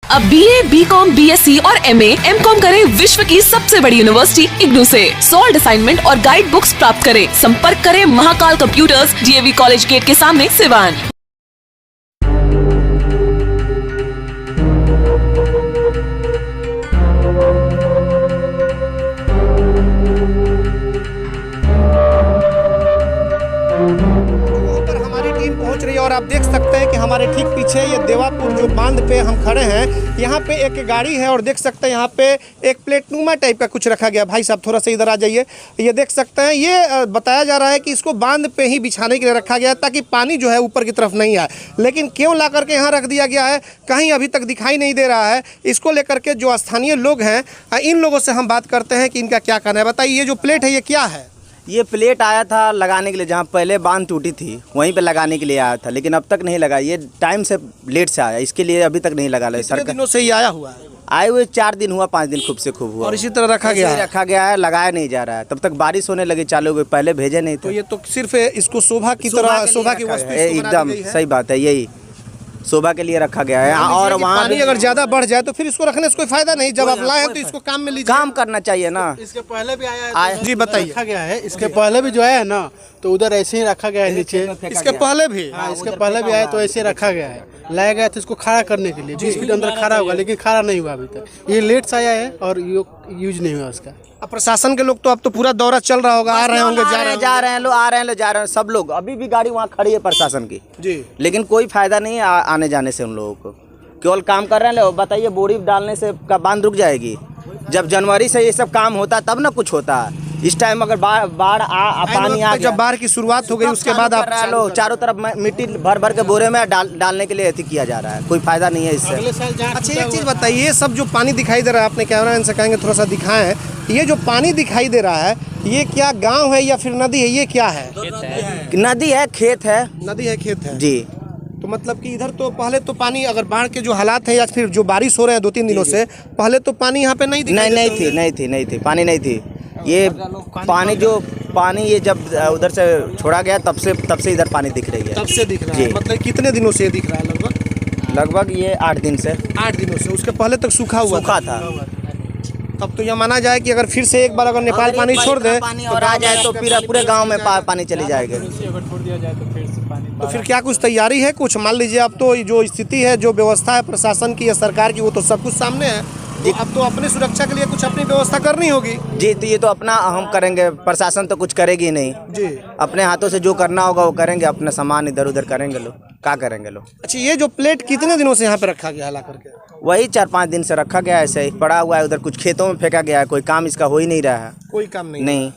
अब BA, BCom, BSc और MA, MCom करें विश्व की सबसे बड़ी यूनिवर्सिटी इग्नू से। सॉल्ड असाइनमेंट और गाइड बुक्स प्राप्त करें। संपर्क करें Mahakal computers, DAV college gate के सामने, सिवान। पहुंच रही है और आप देख सकते हैं कि हमारे ठीक पीछे ये देवापुर जो बांध पे हम खड़े हैं, यहाँ पे एक गाड़ी है और देख सकते हैं यहाँ पे एक प्लेटनुमा टाइप का कुछ रखा गया। भाई साहब थोड़ा सा इधर आ जाइए। ये देख सकते हैं, ये बताया जा रहा है कि इसको बांध पे ही बिछाने के लिए रखा गया है ताकि पानी जो है ऊपर की तरफ नहीं आए। लेकिन क्यों ला करके यहाँ रख दिया गया है कहीं अभी तक दिखाई नहीं दे रहा है। इसको लेकर के जो स्थानीय लोग हैं, इन लोगों से हम बात करते हैं कि इनका क्या कहना है। बताइए, ये जो प्लेट है ये क्या है? ये प्लेट आया था लगाने के लिए, जहाँ पहले बांध टूटी थी वहीं पे लगाने के लिए आया था, लेकिन अब तक नहीं लगा। ये टाइम से लेट से आया, इसके लिए अभी तक नहीं लगा। कितने दिनों से ये आया हुआ है? आए हुए 4 दिन हुआ, 5 दिन खूब से खूब हुआ और इसी तरह रखा गया है, लगाया नहीं जा रहा है। तब तक बारिश होने लगी, चालू हो गई, पहले भेजे नहीं थे। तो ये तो सिर्फ इसको शोभा की तरह, शोभा की वस्तु एकदम सही बात है, यही शोभा के लिए रखा गया है। और वहाँ पानी अगर ज्यादा बढ़ जाए तो फिर इसको रखने से कोई फायदा नहीं। जब आप लाए हैं तो इसको काम में लीजिए, काम करना चाहिए ना। इसके पहले भी आया जी बताइए। रखा गया है, इसके पहले भी जो है ना तो उधर ऐसे ही रखा गया है नीचे। इसके पहले भी? हाँ, इसके पहले भी आया तो ऐसे रखा गया है। लाया गया था इसको खड़ा करने के लिए, 20 फीट अंदर खड़ा होगा, लेकिन खड़ा नहीं हुआ अभी तक। ये लेट से आया है और यूज नहीं हुआ उसका। अब प्रशासन के लोग तो अब तो पूरा दौरा चल रहा होगा, आ रहे होंगे, जा रहे हैं लोग, आ रहे हैं लोग, जा रहे हैं सब लोग। अभी भी गाड़ी वहाँ खड़ी है प्रशासन की जी, लेकिन कोई फायदा नहीं है आने जाने से उन लोगों को। केवल काम कर रहे हैं लोग। बताइए, बोरी डालने से का बांध रुक जाएगी? जब जनवरी से ये सब काम होता तब ना कुछ होता है। इस टाइम अगर बाढ़ पानी आ गया, जब बाढ़ की शुरुआत हो गई उसके बाद आप लोग चारों तरफ मिट्टी भर भर के बोरे में डालने के लिए ऐसी किया जा रहा है। कोई फायदा नहीं है इससे। अच्छा, एक चीज़ बताइए, ये सब जो पानी दिखाई दे रहा है, आपने कैमरा मैन से कहेंगे थोड़ा सा दिखाएं, ये जो पानी दिखाई दे रहा है ये क्या गाँव है या फिर नदी है? ये क्या है? नदी है, खेत है। नदी है, खेत है जी। तो मतलब कि इधर तो पहले तो पानी, अगर बाढ़ के जो हालात है या फिर जो बारिश हो रहे हैं 2-3 दिनों से, पहले तो पानी यहाँ पे नहीं थी, पानी नहीं थी। ये पानी ये जब उधर से छोड़ा गया तब से इधर पानी दिख रही है। तब से दिख रहा है? मतलब कितने दिनों से दिख रहा है? लगभग ये 8 दिन से। 8 दिनों से? उसके पहले तक सूखा था। तब तो यह माना जाए कि अगर फिर से एक बार अगर नेपाल पानी छोड़ दे और आ जाए तो फिर पूरे गांव में पानी चली जाएगा। तो फिर क्या कुछ तैयारी है? कुछ मान लीजिए, अब तो जो स्थिति है, जो व्यवस्था है प्रशासन की या सरकार की, वो तो सब कुछ सामने है। तो अब तो अपनी सुरक्षा के लिए कुछ अपनी व्यवस्था करनी होगी। जी, तो ये तो अपना हम करेंगे, प्रशासन तो कुछ करेगी नहीं जी। अपने हाथों से जो करना होगा वो करेंगे, अपना सामान इधर उधर करेंगे लोग, क्या करेंगे लोग। अच्छा, ये जो प्लेट कितने दिनों से यहाँ पे रखा गया ला करके? वही 4-5 दिन से रखा गया है, ऐसे ही पड़ा हुआ है। उधर कुछ खेतों में फेंका गया है, कोई काम इसका हो ही नहीं रहा है। कोई काम नहीं।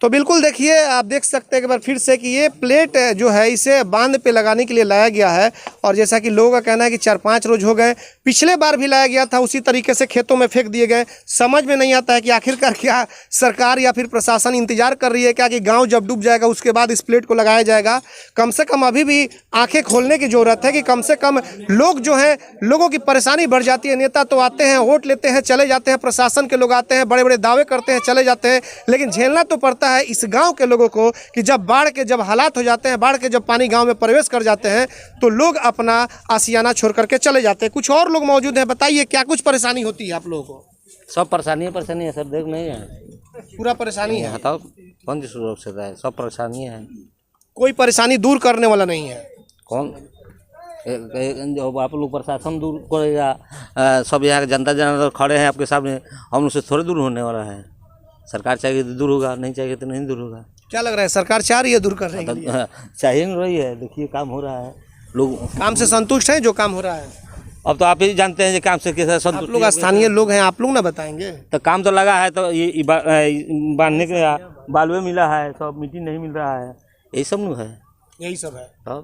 तो बिल्कुल देखिए, आप देख सकते हैं एक बार फिर से कि ये प्लेट जो है इसे बांध पे लगाने के लिए लाया गया है। और जैसा कि लोगों का कहना है कि 4-5 रोज हो गए, पिछले बार भी लाया गया था, उसी तरीके से खेतों में फेंक दिए गए। समझ में नहीं आता है कि आखिरकार क्या सरकार या फिर प्रशासन इंतजार कर रही है क्या कि गांव जब डूब जाएगा उसके बाद इस प्लेट को लगाया जाएगा। कम से कम अभी भी आंखें खोलने की जरूरत है कि कम से कम लोग जो हैं, लोगों की परेशानी बढ़ जाती है। नेता तो आते हैं, वोट लेते हैं, चले जाते हैं, प्रशासन के लोग आते हैं, बड़े बड़े दावे करते हैं, चले जाते हैं, लेकिन झेलना तो पड़ता है इस गांव के लोगों को कि जब बाढ़ के जब हालात हो जाते हैं, बाढ़ के जब पानी गांव में प्रवेश कर जाते हैं तो लोग अपना आशियाना छोड़ करके चले जाते हैं। कुछ और लोग मौजूद हैं, बताइए क्या कुछ परेशानी होती है आप लोगों को? सब परेशानी है सर, देख नहीं है, पूरा परेशानी है। बताओ कौन सी रूप से है? सब परेशानी है, कोई परेशानी दूर करने वाला नहीं है। कौन जो आप लोग प्रशासन दूर करेगा? सब यहाँ जनता जनार्दन खड़े हैं आपके सामने, हम उससे थोड़े दूर होने वाला है। सरकार चाहिए तो दूर होगा, नहीं चाहिए तो नहीं दूर होगा। क्या लग रहा है, सरकार चाह रही है दूर करने के लिए? चाहिए नहीं रही है। देखिए काम हो रहा है, लोग काम से संतुष्ट हैं जो काम हो रहा है? अब तो आप ही जानते हैं कि काम से कैसे संतुष्ट। आप लोग स्थानीय लोग हैं, आप लोग ना बताएंगे? तो काम तो लगा है, तो ये बांधने के बालुए मिला है, सब मिट्टी नहीं मिल रहा है, यही सब नहीं है, यही सब है।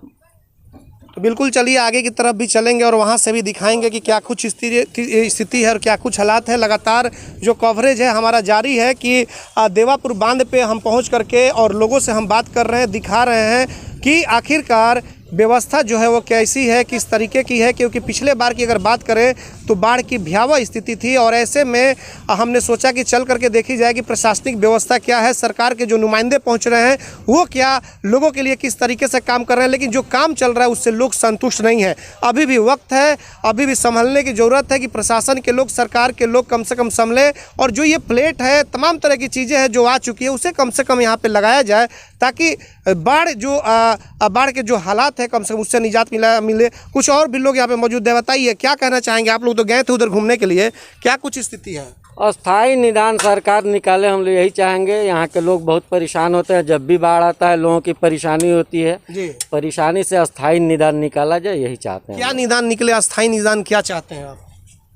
तो बिल्कुल चलिए आगे की तरफ भी चलेंगे और वहाँ से भी दिखाएंगे कि क्या कुछ स्थिति है और क्या कुछ हालात है। लगातार जो कवरेज है हमारा जारी है कि देवापुर बांध पे हम पहुँच करके और लोगों से हम बात कर रहे हैं, दिखा रहे हैं कि आखिरकार व्यवस्था जो है वो कैसी है, किस तरीके की है, क्योंकि पिछले बार की अगर बात करें तो बाढ़ की भयावह स्थिति थी और ऐसे में हमने सोचा कि चल करके देखी जाए कि प्रशासनिक व्यवस्था क्या है, सरकार के जो नुमाइंदे पहुंच रहे हैं वो क्या लोगों के लिए किस तरीके से काम कर रहे हैं। लेकिन जो काम चल रहा है उससे लोग संतुष्ट नहीं हैं। अभी भी वक्त है, अभी भी संभलने की ज़रूरत है कि प्रशासन के लोग, सरकार के लोग कम से कम संभले और जो ये प्लेट है, तमाम तरह की चीज़ें हैं जो आ चुकी है उसे कम से कम यहाँ पे लगाया जाए ताकि बाढ़ के जो हालात है कम से कम उससे निजात मिले। कुछ और भी लोग यहाँ पे मौजूद है, बताइए क्या कहना चाहेंगे आप लोग? तो गए थे उधर घूमने के लिए, क्या कुछ स्थिति है? अस्थाई निदान सरकार निकाले, हम लोग यही चाहेंगे। यहाँ के लोग बहुत परेशान होते हैं, जब भी बाढ़ आता है लोगों की परेशानी होती है जी। परेशानी से अस्थाई निदान निकाला जाए, यही चाहते हैं। क्या निदान निकले, अस्थाई निदान क्या चाहते हैं आप?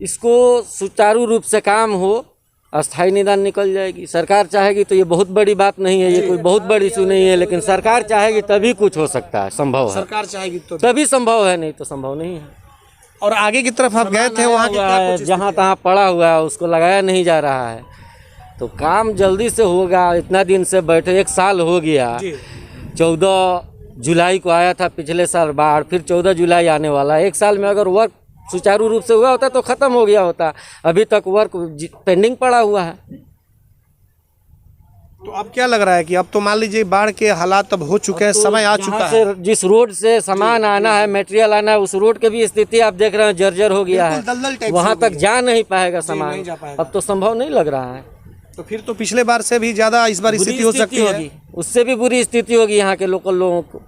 इसको सुचारू रूप से काम हो, अस्थाई निदान निकल जाएगी। सरकार चाहेगी तो ये बहुत बड़ी बात नहीं है, ये कोई बहुत बड़ी इशू नहीं है, लेकिन सरकार चाहेगी तभी कुछ हो सकता है, संभव है। सरकार चाहेगी तो तभी संभव है, नहीं तो संभव नहीं है। और आगे की तरफ आप गए थे, वहाँ की क्या कुछ जहाँ तहाँ पड़ा हुआ है उसको लगाया नहीं जा रहा है, तो काम जल्दी से होगा। इतना दिन से बैठे, 1 साल हो गया। 14 जुलाई को आया था पिछले साल बाढ़, फिर 14 जुलाई आने वाला है। 1 साल में अगर वर्क सुचारू रूप से हुआ होता तो ख़त्म हो गया होता, अभी तक वर्क पेंडिंग पड़ा हुआ है। तो अब क्या लग रहा है कि अब तो मान लीजिए बाढ़ के हालात अब हो चुके हैं, समय आ चुका है। जिस रोड से सामान आना है, मटेरियल आना है, उस रोड की भी स्थिति आप देख रहे हैं, जर्जर हो गया है, वहाँ तक जा नहीं पाएगा सामान। अब तो संभव नहीं लग रहा है। तो फिर तो पिछले बार से भी ज़्यादा इस बार स्थिति हो सकती है, उससे भी बुरी स्थिति होगी यहाँ के लोकल लोगों को।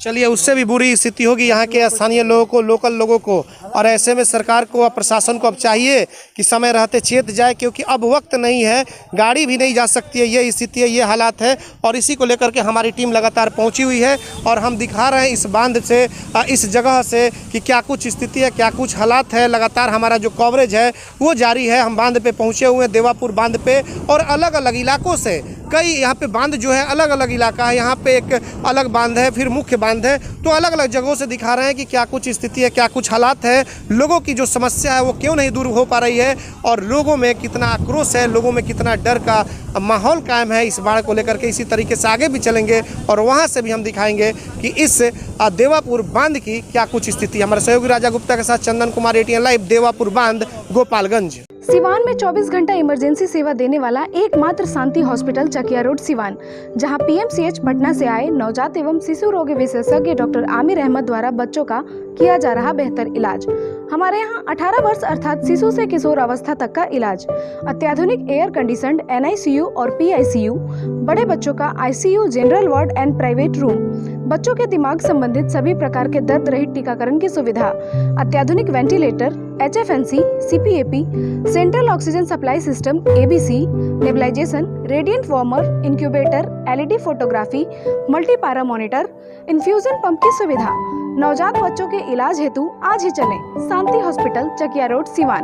चलिए, उससे भी बुरी स्थिति होगी यहाँ के स्थानीय लोगों को, लोकल लोगों को। और ऐसे में सरकार को और प्रशासन को अब चाहिए कि समय रहते चेत जाए, क्योंकि अब वक्त नहीं है, गाड़ी भी नहीं जा सकती है, ये स्थिति है, ये हालात है। और इसी को लेकर के हमारी टीम लगातार पहुँची हुई है और हम दिखा रहे हैं इस बांध से, इस जगह से कि क्या कुछ स्थिति है, क्या कुछ हालात है। लगातार हमारा जो कवरेज है वो जारी है। हम बांध पे पहुँचे हुए हैं, देवापुर बांध पे, और अलग अलग इलाकों से कई यहाँ पे बांध जो है अलग अलग इलाका है। यहाँ पे एक अलग बांध है, फिर मुख्य बांध है, तो अलग अलग जगहों से दिखा रहे हैं कि क्या कुछ स्थिति है, क्या कुछ हालात है, लोगों की जो समस्या है वो क्यों नहीं दूर हो पा रही है और लोगों में कितना आक्रोश है, लोगों में कितना डर का माहौल कायम है इस बाढ़ को लेकर के। इसी तरीके से आगे भी चलेंगे और वहाँ से भी हम दिखाएंगे कि इस देवापुर बांध की क्या कुछ स्थिति है। हमारे सहयोगी राजा गुप्ता के साथ चंदन कुमार, ATN लाइव, देवापुर बांध, गोपालगंज। सिवान में 24 घंटा इमरजेंसी सेवा देने वाला एकमात्र शांति हॉस्पिटल चकिया रोड सिवान, जहां PMCH पटना से आए नवजात एवं शिशु रोग विशेषज्ञ डॉक्टर आमिर अहमद द्वारा बच्चों का किया जा रहा बेहतर इलाज। हमारे यहां 18 वर्ष अर्थात शिशु से किशोर अवस्था तक का इलाज, अत्याधुनिक एयर कंडीशनड NICU और PICU, बड़े बच्चों का ICU, general ward and private room, बच्चों के दिमाग संबंधित सभी प्रकार के दर्द रहित टीकाकरण की सुविधा, अत्याधुनिक ventilator, HFNC, CPAP, central oxygen supply system ABC, nebulization, radiant warmer, incubator, LED photography, multipara monitor, infusion pump की सुविधा। नवजात बच्चों के इलाज हेतु आज ही चलें शांति हॉस्पिटल चकिया रोड सिवान।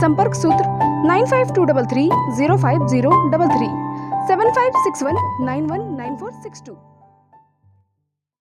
संपर्क सूत्र 9523305033 7561919462।